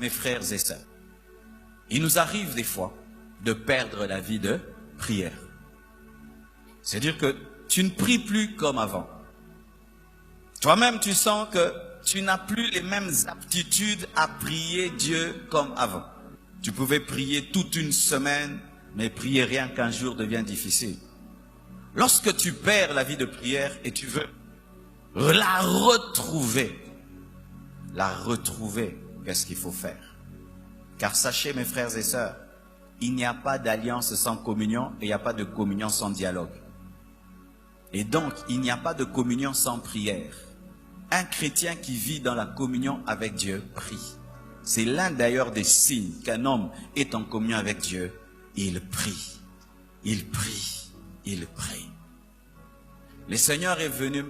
mes frères et sœurs, il nous arrive des fois de perdre la vie de prière. C'est-à-dire que tu ne pries plus comme avant. Toi-même, tu sens que tu n'as plus les mêmes aptitudes à prier Dieu comme avant. Tu pouvais prier toute une semaine, mais prier rien qu'un jour devient difficile. Lorsque tu perds la vie de prière et tu veux la retrouver, qu'est-ce qu'il faut faire? Car sachez, mes frères et sœurs, il n'y a pas d'alliance sans communion et il n'y a pas de communion sans dialogue. Et donc, il n'y a pas de communion sans prière. Un chrétien qui vit dans la communion avec Dieu prie. C'est l'un d'ailleurs des signes qu'un homme est en communion avec Dieu. Il prie, il prie, il prie. Le Seigneur est venu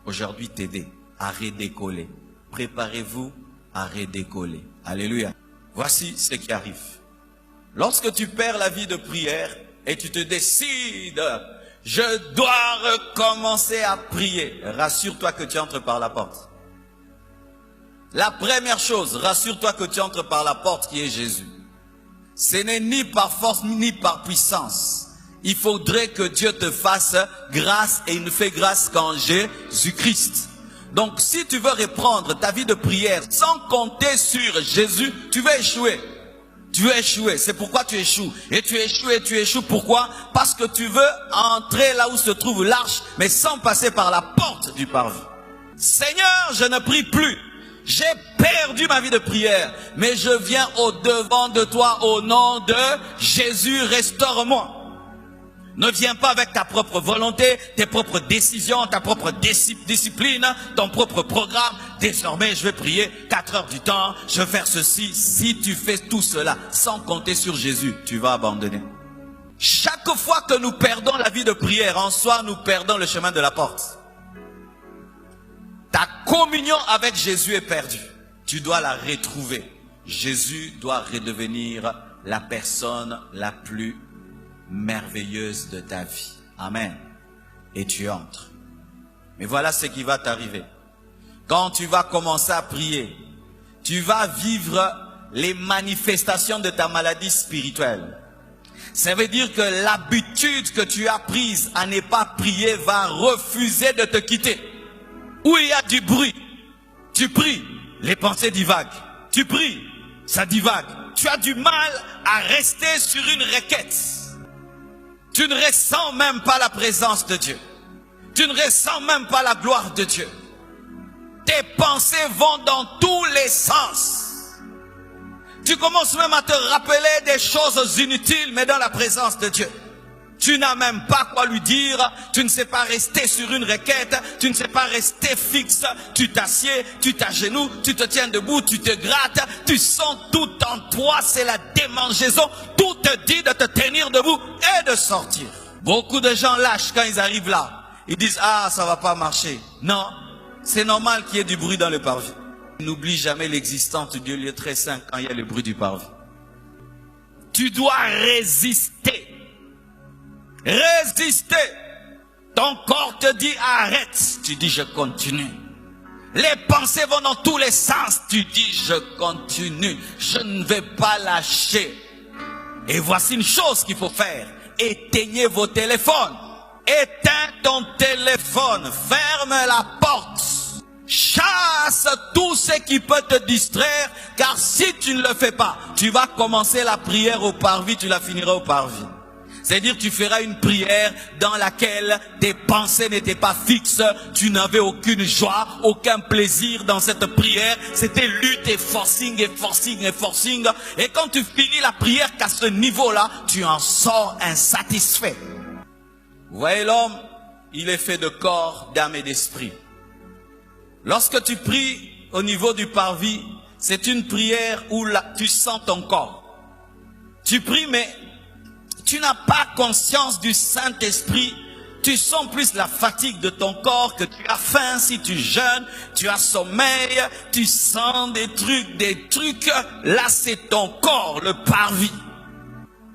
aujourd'hui t'aider à redécoller. Préparez-vous à redécoller. Alléluia. Voici ce qui arrive. Lorsque tu perds la vie de prière et tu te décides, je dois recommencer à prier. Rassure-toi que tu entres par la porte. La première chose, rassure-toi que tu entres par la porte qui est Jésus. Ce n'est ni par force ni par puissance. Il faudrait que Dieu te fasse grâce et il ne fait grâce qu'en Jésus-Christ. Donc si tu veux reprendre ta vie de prière sans compter sur Jésus, tu vas échouer. Tu veux échouer, c'est pourquoi tu échoues. Et tu échoues, pourquoi? Parce que tu veux entrer là où se trouve l'arche, mais sans passer par la porte du parvis. Seigneur, je ne prie plus. J'ai perdu ma vie de prière, mais je viens au devant de toi au nom de Jésus, restaure-moi. Ne viens pas avec ta propre volonté, tes propres décisions, ta propre discipline, ton propre programme. Désormais, je vais prier 4 heures du temps, je vais faire ceci. Si tu fais tout cela sans compter sur Jésus, tu vas abandonner. Chaque fois que nous perdons la vie de prière, en soi, nous perdons le chemin de la porte. Ta communion avec Jésus est perdue. Tu dois la retrouver. Jésus doit redevenir la personne la plus merveilleuse de ta vie. Amen. Et tu entres. Mais voilà ce qui va t'arriver. Quand tu vas commencer à prier, tu vas vivre les manifestations de ta maladie spirituelle. Ça veut dire que l'habitude que tu as prise à ne pas prier va refuser de te quitter. Où il y a du bruit, tu pries, les pensées divaguent. Tu pries, ça divague. Tu as du mal à rester sur une requête. Tu ne ressens même pas la présence de Dieu. Tu ne ressens même pas la gloire de Dieu. Tes pensées vont dans tous les sens. Tu commences même à te rappeler des choses inutiles, mais dans la présence de Dieu. Tu n'as même pas quoi lui dire, tu ne sais pas rester sur une requête, tu ne sais pas rester fixe, tu t'assieds, tu t'agenouilles, tu te tiens debout, tu te grattes, tu sens tout en toi, c'est la démangeaison, tout te dit de te tenir debout et de sortir. Beaucoup de gens lâchent quand ils arrivent là, ils disent « Ah, ça va pas marcher ». Non, c'est normal qu'il y ait du bruit dans le parvis. N'oublie jamais l'existence du lieu très saint quand il y a le bruit du parvis. Tu dois résister. Résister. Ton corps te dit arrête. Tu dis je continue. Les pensées vont dans tous les sens. Tu dis je continue. Je ne vais pas lâcher. Et voici une chose qu'il faut faire. Éteignez vos téléphones. Éteins ton téléphone. Ferme la porte. Chasse tout ce qui peut te distraire. Car si tu ne le fais pas, tu vas commencer la prière au parvis. Tu la finiras au parvis. C'est-à-dire tu feras une prière dans laquelle tes pensées n'étaient pas fixes, tu n'avais aucune joie, aucun plaisir dans cette prière. C'était lutte et forcing et forcing et forcing. Et quand tu finis la prière qu'à ce niveau-là, tu en sors insatisfait. Vous voyez, l'homme, il est fait de corps, d'âme et d'esprit. Lorsque tu pries au niveau du parvis, c'est une prière où tu sens ton corps. Tu pries mais tu n'as pas conscience du Saint-Esprit. Tu sens plus la fatigue de ton corps, que tu as faim si tu jeûnes, tu as sommeil, tu sens des trucs. Là, c'est ton corps, le parvis.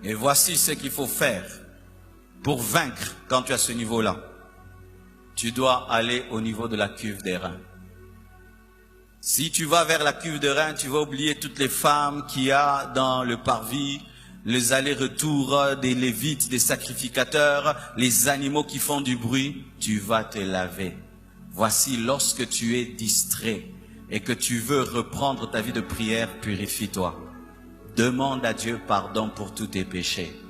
Et voici ce qu'il faut faire pour vaincre quand tu as ce niveau-là. Tu dois aller au niveau de la cuve des reins. Si tu vas vers la cuve de rein, tu vas oublier toutes les femmes qu'il y a dans le parvis, les allers-retours des lévites, des sacrificateurs, les animaux qui font du bruit. Tu vas te laver. Voici, lorsque tu es distrait et que tu veux reprendre ta vie de prière, purifie-toi. Demande à Dieu pardon pour tous tes péchés.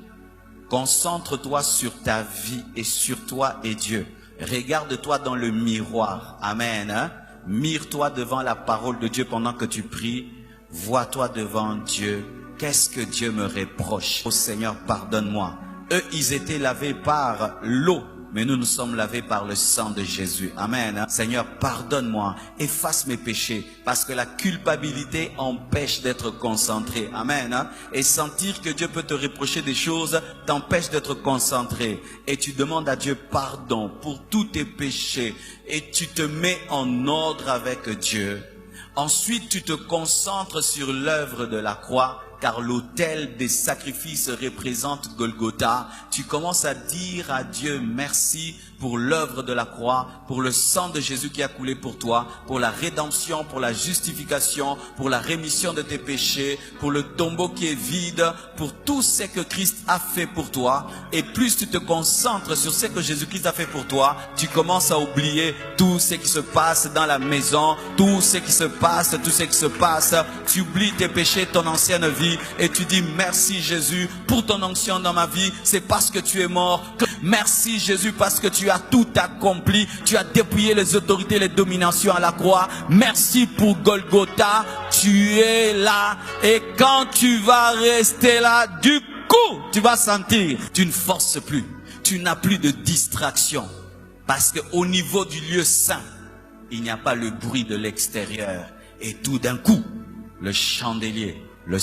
Concentre-toi sur ta vie et sur toi et Dieu. Regarde-toi dans le miroir. Amen. Hein? Mire-toi devant la parole de Dieu pendant que tu pries. Vois-toi devant Dieu. Qu'est-ce que Dieu me reproche? Oh Seigneur, pardonne-moi. Eux, ils étaient lavés par l'eau, mais nous sommes lavés par le sang de Jésus. Amen. Seigneur, pardonne-moi, efface mes péchés, parce que la culpabilité empêche d'être concentré. Amen. Et sentir que Dieu peut te reprocher des choses t'empêche d'être concentré. Et tu demandes à Dieu pardon pour tous tes péchés. Et tu te mets en ordre avec Dieu. Ensuite, tu te concentres sur l'œuvre de la croix, car l'autel des sacrifices représente Golgotha. Tu commences à dire à Dieu merci pour l'œuvre de la croix, pour le sang de Jésus qui a coulé pour toi, pour la rédemption, pour la justification, pour la rémission de tes péchés, pour le tombeau qui est vide, pour tout ce que Christ a fait pour toi. Et plus tu te concentres sur ce que Jésus-Christ a fait pour toi, tu commences à oublier tout ce qui se passe dans la maison, tout ce qui se passe, Tu oublies tes péchés, ton ancienne vie, et tu dis merci Jésus pour ton onction dans ma vie. C'est parce que tu es mort. Merci Jésus parce que tu as tout accompli. Tu as dépouillé les autorités, les dominations à la croix. Merci pour Golgotha. Tu es là. Et quand tu vas rester là, du coup, tu vas sentir, tu ne forces plus. Tu n'as plus de distraction. Parce qu'au niveau du lieu saint, il n'y a pas le bruit de l'extérieur. Et tout d'un coup, le chandelier, le